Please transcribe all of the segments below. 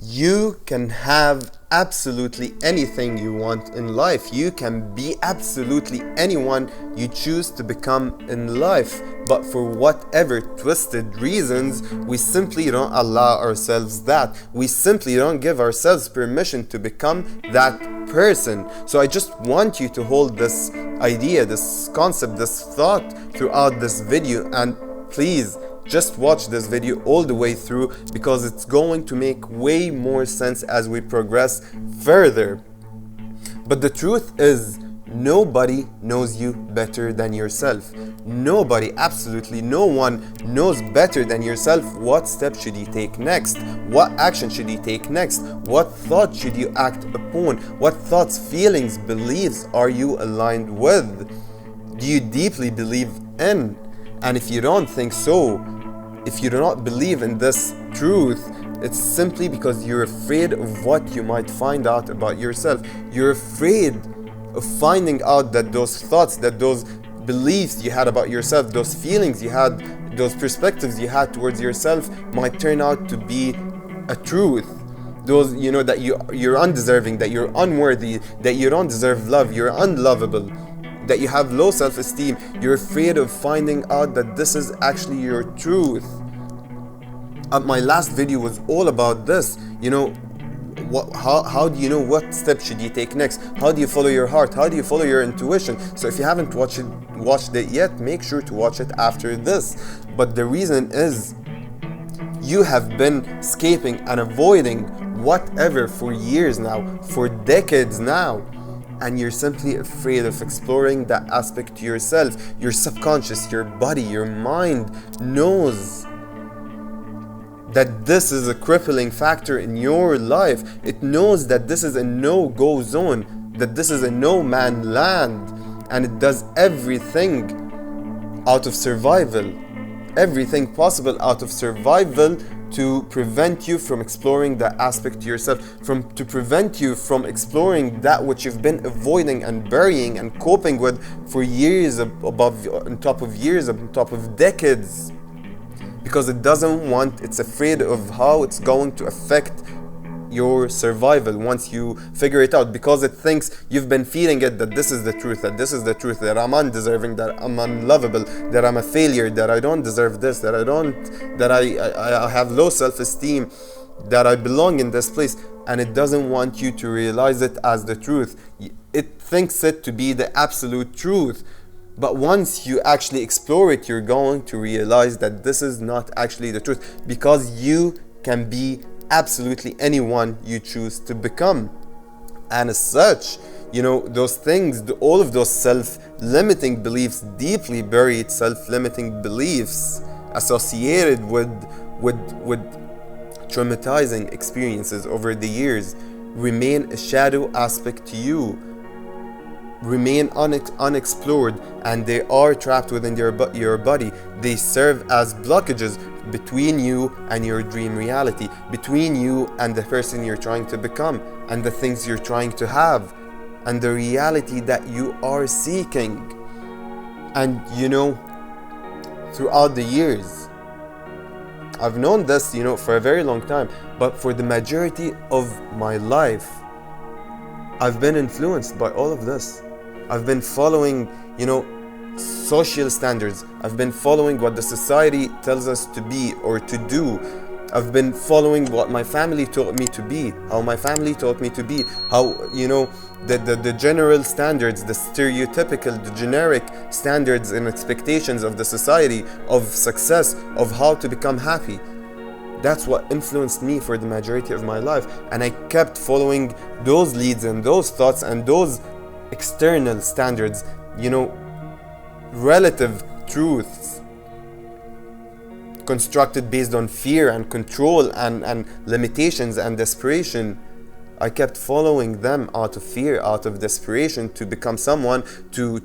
You can have absolutely anything you want in life. You can be absolutely anyone you choose to become in life. But for whatever twisted reasons, we simply don't allow ourselves that. We simply don't give ourselves permission to become that person. So I just want you to hold this idea, this concept, this thought throughout this video, and please just watch this video all the way through, because it's going to make way more sense as we progress further. But the truth is, nobody knows you better than yourself. Nobody, absolutely no one, knows better than yourself what step should you take next, what action should you take next, what thought should you act upon, what thoughts, feelings, beliefs are you aligned with, do you deeply believe in. And if you don't think so, if you do not believe in this truth, it's simply because you're afraid of what you might find out about yourself. You're afraid of finding out that those thoughts, that those beliefs you had about yourself, those feelings you had, those perspectives you had towards yourself might turn out to be a truth. Those, that you're undeserving, that you're unworthy, that you don't deserve love, you're unlovable, that you have low self-esteem. You're afraid of finding out that this is actually your truth. My last video was all about this. How do you know what step should you take next? How do you follow your heart? How do you follow your intuition? So if you haven't watched it yet, make sure to watch it after this. But the reason is, you have been escaping and avoiding whatever for years now, for decades now. And you're simply afraid of exploring that aspect to yourself. Your subconscious, your body, your mind knows that this is a crippling factor in your life. It knows that this is a no-go zone, that this is a no-man land, and it does everything out of survival, everything possible out of survival to prevent you from exploring that aspect to yourself, to prevent you from exploring that which you've been avoiding and burying and coping with for years, on top of decades. Because it's afraid of how it's going to affect your survival once you figure it out, because it thinks you've been feeding it that this is the truth, that I'm undeserving, that I'm unlovable, that I'm a failure, that I don't deserve this, that I have low self-esteem, that I belong in this place. And it doesn't want you to realize it as the truth. It thinks it to be the absolute truth. But once you actually explore it, you're going to realize that this is not actually the truth, because you can be absolutely anyone you choose to become. And as such, those things, all of those self-limiting beliefs, deeply buried self-limiting beliefs associated with traumatizing experiences over the years, remain a shadow aspect to you, remain unexplored, and they are trapped within your body. They serve as blockages between you and your dream reality, between you and the person you're trying to become, and the things you're trying to have, and the reality that you are seeking. And throughout the years, I've known this, for a very long time, but for the majority of my life, I've been influenced by all of this. I've been following, social standards. I've been following what the society tells us to be or to do. I've been following what my family taught me to be, how my family taught me to be, how, the general standards, the stereotypical, the generic standards and expectations of the society, of success, of how to become happy. That's what influenced me for the majority of my life. And I kept following those leads and those thoughts and those external standards, relative truths constructed based on fear and control and limitations and desperation. I kept following them out of fear, out of desperation, to become someone, to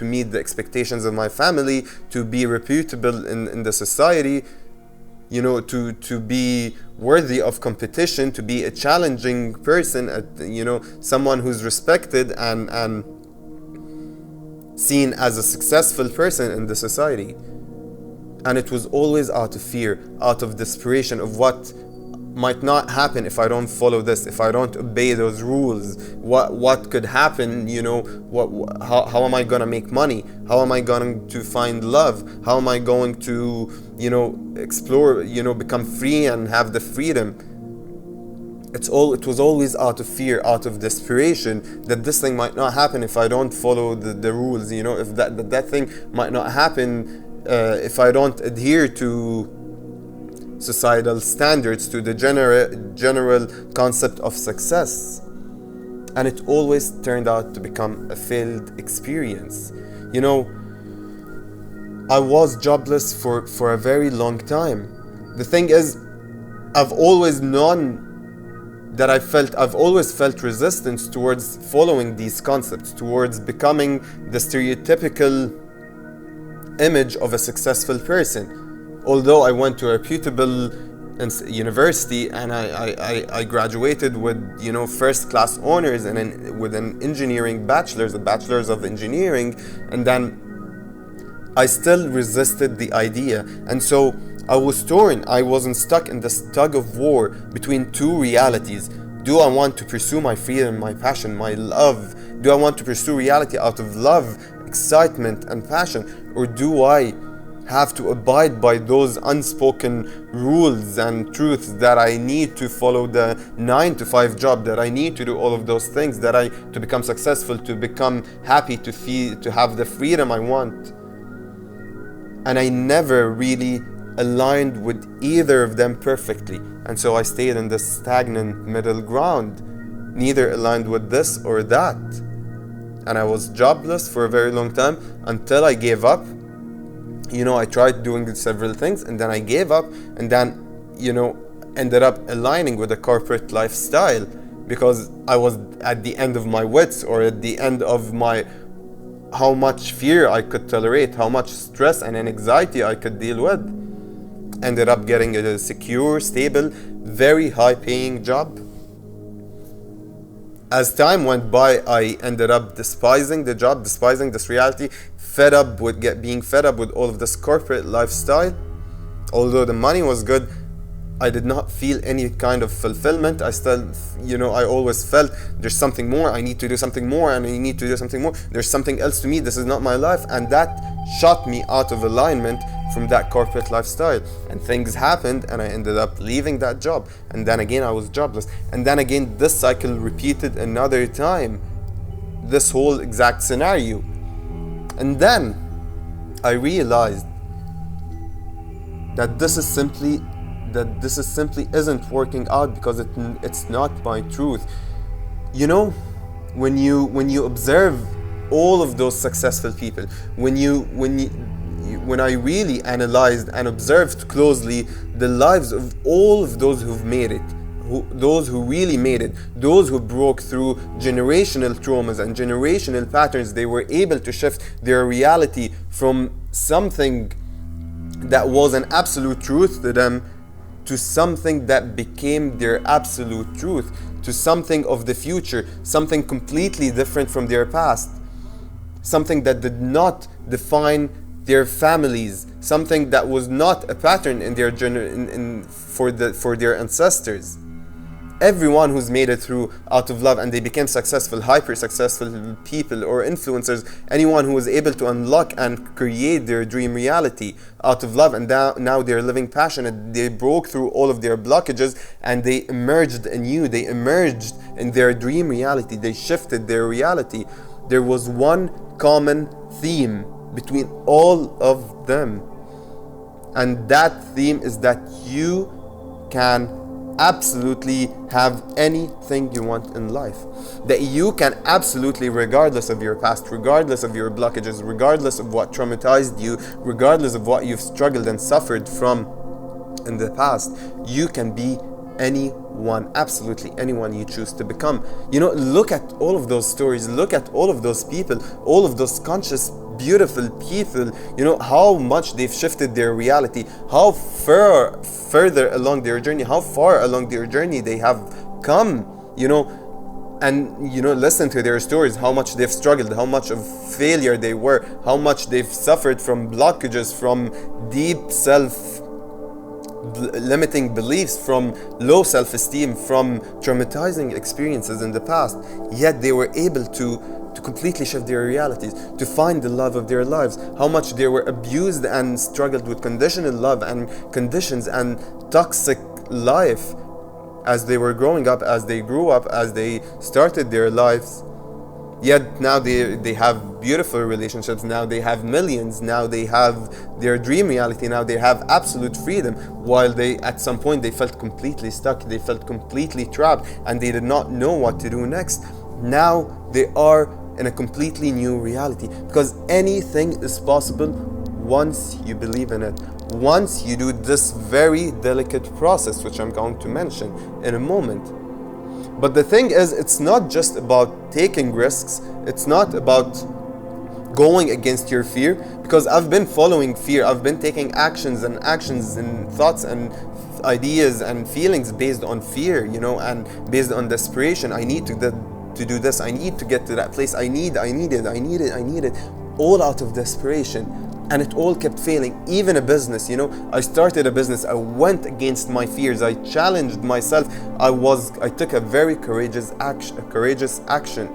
meet the expectations of my family, to be reputable in the society, to be worthy of competition, to be a challenging person, someone who's respected and seen as a successful person in the society. And it was always out of fear, out of desperation of what might not happen if I don't follow this, if I don't obey those rules. What could happen, how am I gonna make money? How am I going to find love? How am I going to, explore, become free and have the freedom? It was always out of fear, out of desperation, that this thing might not happen if I don't follow the rules, if that thing might not happen if I don't adhere to societal standards, to the general concept of success. And it always turned out to become a failed experience. I was jobless for a very long time. The thing is, I've always felt resistance towards following these concepts, towards becoming the stereotypical image of a successful person. Although I went to a reputable university and I graduated with first class honors and with an engineering bachelor's, a bachelor's of engineering, and then I still resisted the idea. And so I was torn. I wasn't stuck in this tug of war between two realities. Do I want to pursue my freedom, my passion, my love? Do I want to pursue reality out of love, excitement, and passion? Or do I have to abide by those unspoken rules and truths that I need to follow the 9-to-5 job, that I need to do all of those things, to become successful, to become happy, to have the freedom I want? And I never really aligned with either of them perfectly. And so I stayed in this stagnant middle ground, neither aligned with this or that. And I was jobless for a very long time until I gave up. I tried doing several things and then I gave up, and then, ended up aligning with a corporate lifestyle because I was at the end of my wits, or at the end of how much fear I could tolerate, how much stress and anxiety I could deal with. Ended up getting a secure, stable, very high paying job. As time went by, I ended up despising the job, despising this reality, being fed up with all of this corporate lifestyle. Although the money was good, I did not feel any kind of fulfillment. I still, I always felt there's something more. I need to do something more, and I need to do something more. There's something else to me. This is not my life. And that shot me out of alignment from that corporate lifestyle. And things happened, and I ended up leaving that job. And then again, I was jobless. And then again, this cycle repeated another time. This whole exact scenario. And then I realized that this is simply isn't working out because it's not my truth. When you observe all of those successful people, when I really analyzed and observed closely the lives of all of those who've made it, those who really made it, those who broke through generational traumas and generational patterns, they were able to shift their reality from something that was an absolute truth to them to something that became their absolute truth, to something of the future, something completely different from their past, something that did not define their families, something that was not a pattern in their for their ancestors. Everyone who's made it through out of love and they became successful, hyper successful people or influencers, anyone who was able to unlock and create their dream reality out of love, and now they're living passionate, they broke through all of their blockages and they emerged anew, they emerged in their dream reality, they shifted their reality. There was one common theme between all of them, and that theme is that you can absolutely have anything you want in life. That you can absolutely, regardless of your past, regardless of your blockages, regardless of what traumatized you, regardless of what you've struggled and suffered from in the past, you can be anyone, absolutely anyone you choose to become. Look at all of those stories, look at all of those people, all of those conscious, beautiful people, how much they've shifted their reality, how further along their journey, how far along their journey they have come, and listen to their stories, how much they've struggled, how much of failure they were, how much they've suffered from blockages, from deep self limiting beliefs, from low self-esteem, from traumatizing experiences in the past, yet they were able to completely shift their realities, to find the love of their lives. How much they were abused and struggled with conditional love and conditions and toxic life as they were growing up, as they grew up, as they started their lives. Yet now they have beautiful relationships, now they have millions, now they have their dream reality, now they have absolute freedom, while they at some point they felt completely stuck, they felt completely trapped, and they did not know what to do next. Now they are in a completely new reality, because anything is possible once you believe in it, once you do this very delicate process, which I'm going to mention in a moment. But the thing is, it's not just about taking risks, it's not about going against your fear, because I've been following fear, I've been taking actions and thoughts and ideas and feelings based on fear, and based on desperation. I need to do this, I need to get to that place, I need it, all out of desperation. And it all kept failing. Even a business, I started a business, I went against my fears, I challenged myself, I took a very courageous action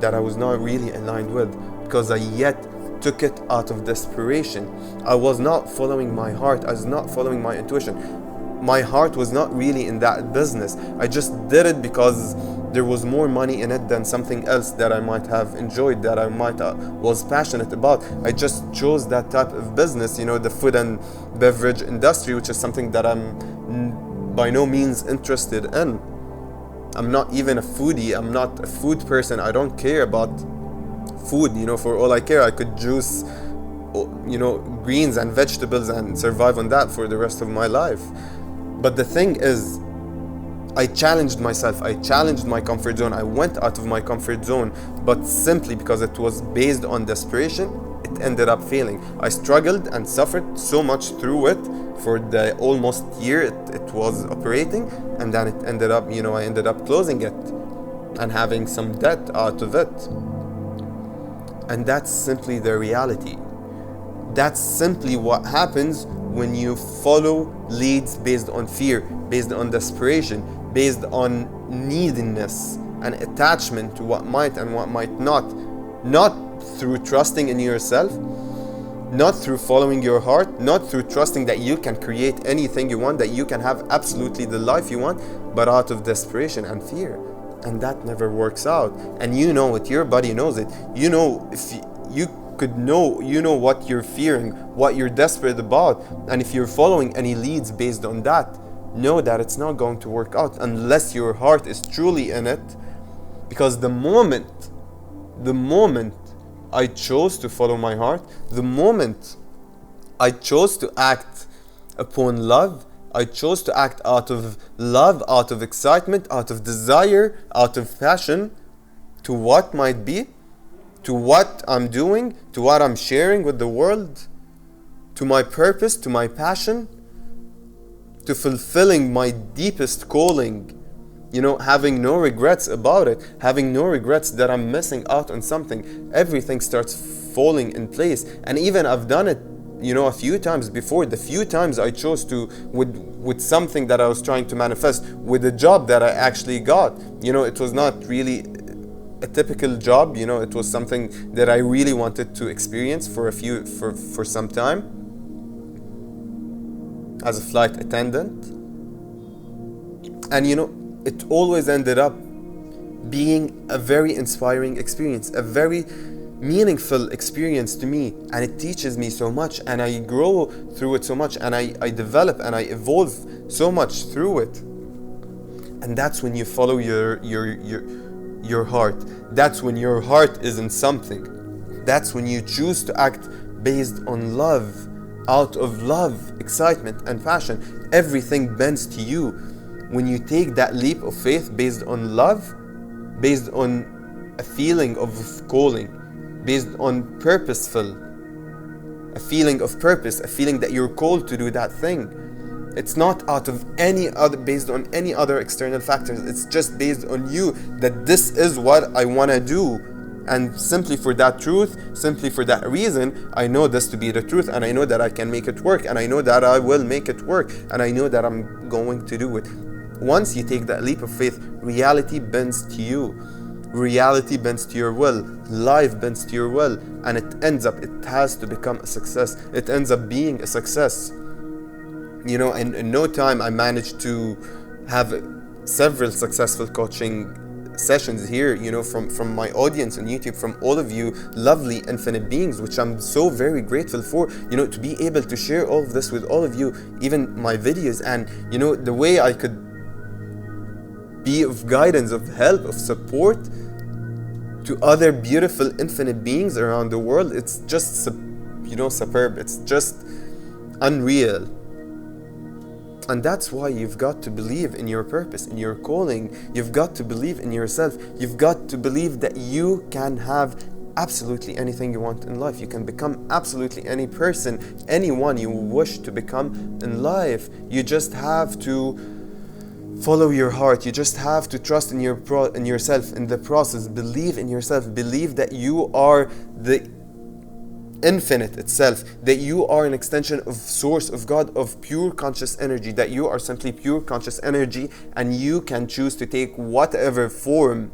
that I was not really aligned with, because I yet took it out of desperation. I was not following my heart, I was not following my intuition. My heart was not really in that business. I just did it because there was more money in it than something else that I might have enjoyed, that I might was passionate about. I just chose that type of business, the food and beverage industry, which is something that I'm by no means interested in. I'm not even a foodie, I'm not a food person, I don't care about food, for all I care, I could juice greens and vegetables and survive on that for the rest of my life. But the thing is, I challenged myself, I challenged my comfort zone, I went out of my comfort zone, but simply because it was based on desperation, it ended up failing. I struggled and suffered so much through it for the almost year it was operating, and then it ended up, I ended up closing it and having some debt out of it. And that's simply the reality. That's simply what happens when you follow leads based on fear, based on desperation, based on neediness and attachment to what might and what might not through trusting in yourself, not through following your heart, not through trusting that you can create anything you want, that you can have absolutely the life you want, but out of desperation and fear. And that never works out. And you know it, your body knows it. If you could know, what you're fearing, what you're desperate about, and if you're following any leads based on that, know that it's not going to work out unless your heart is truly in it. Because the moment I chose to follow my heart, the moment I chose to act upon love, I chose to act out of love, out of excitement, out of desire, out of passion to what might be, to what I'm doing, to what I'm sharing with the world, to my purpose, to my passion, to fulfilling my deepest calling, having no regrets about it, having no regrets that I'm missing out on something. Everything starts falling in place. And even I've done it, a few times before. The few times I chose to, with something that I was trying to manifest, with a job that I actually got, it was not really a typical job, it was something that I really wanted to experience for some time as a flight attendant. And it always ended up being a very inspiring experience, a very meaningful experience to me, and it teaches me so much, and I grow through it so much, and I develop and I evolve so much through it. And that's when you follow your heart. That's when your heart is in something. That's when you choose to act based on love, out of love, excitement and passion. Everything bends to you when you take that leap of faith based on love, based on a feeling of calling, based on a feeling of purpose, a feeling that you're called to do that thing. It's not out of based on any other external factors. It's just based on you, that this is what I want to do. And simply for that truth, simply for that reason, I know this to be the truth, and I know that I can make it work, and I know that I will make it work, and I know that I'm going to do it. Once you take that leap of faith, reality bends to you. Reality bends to your will. Life bends to your will. And it has to become a success. It ends up being a success. You know, in no time I managed to have several successful coaching sessions here, you know, from my audience on YouTube, from all of you lovely infinite beings, which I'm so very grateful for, you know, to be able to share all of this with all of you, even my videos, and you know, the way I could be of guidance, of help, of support to other beautiful infinite beings around the world. It's just, you know, superb. It's just unreal. And that's why you've got to believe in your purpose, in your calling. You've got to believe in yourself. You've got to believe that you can have absolutely anything you want in life. You can become absolutely any person, anyone you wish to become in life. You just have to follow your heart. You just have to trust in yourself, in the process. Believe in yourself. Believe that you are the infinite itself, that you are an extension of source, of God, of pure conscious energy, that you are simply pure conscious energy, and you can choose to take whatever form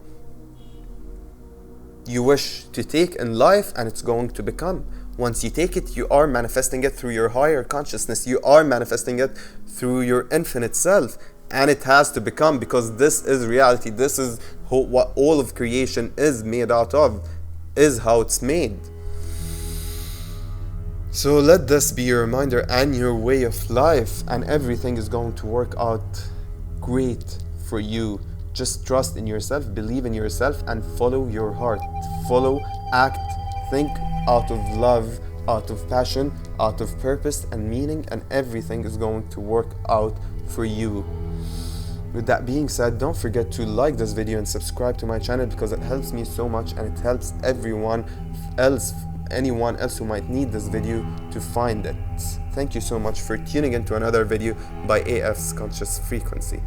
you wish to take in life, and it's going to become. Once you take it, you are manifesting it through your higher consciousness. You are manifesting it through your infinite self, and it has to become, because this is reality. This is what all of creation is made out of, is how it's made. So let this be your reminder and your way of life, and everything is going to work out great for you. Just trust in yourself, believe in yourself, and follow your heart. Follow, act, think out of love, out of passion, out of purpose and meaning, and everything is going to work out for you. With that being said, don't forget to like this video and subscribe to my channel, because it helps me so much, and it helps anyone else who might need this video to find it. Thank you so much for tuning into another video by AF's Conscious Frequency.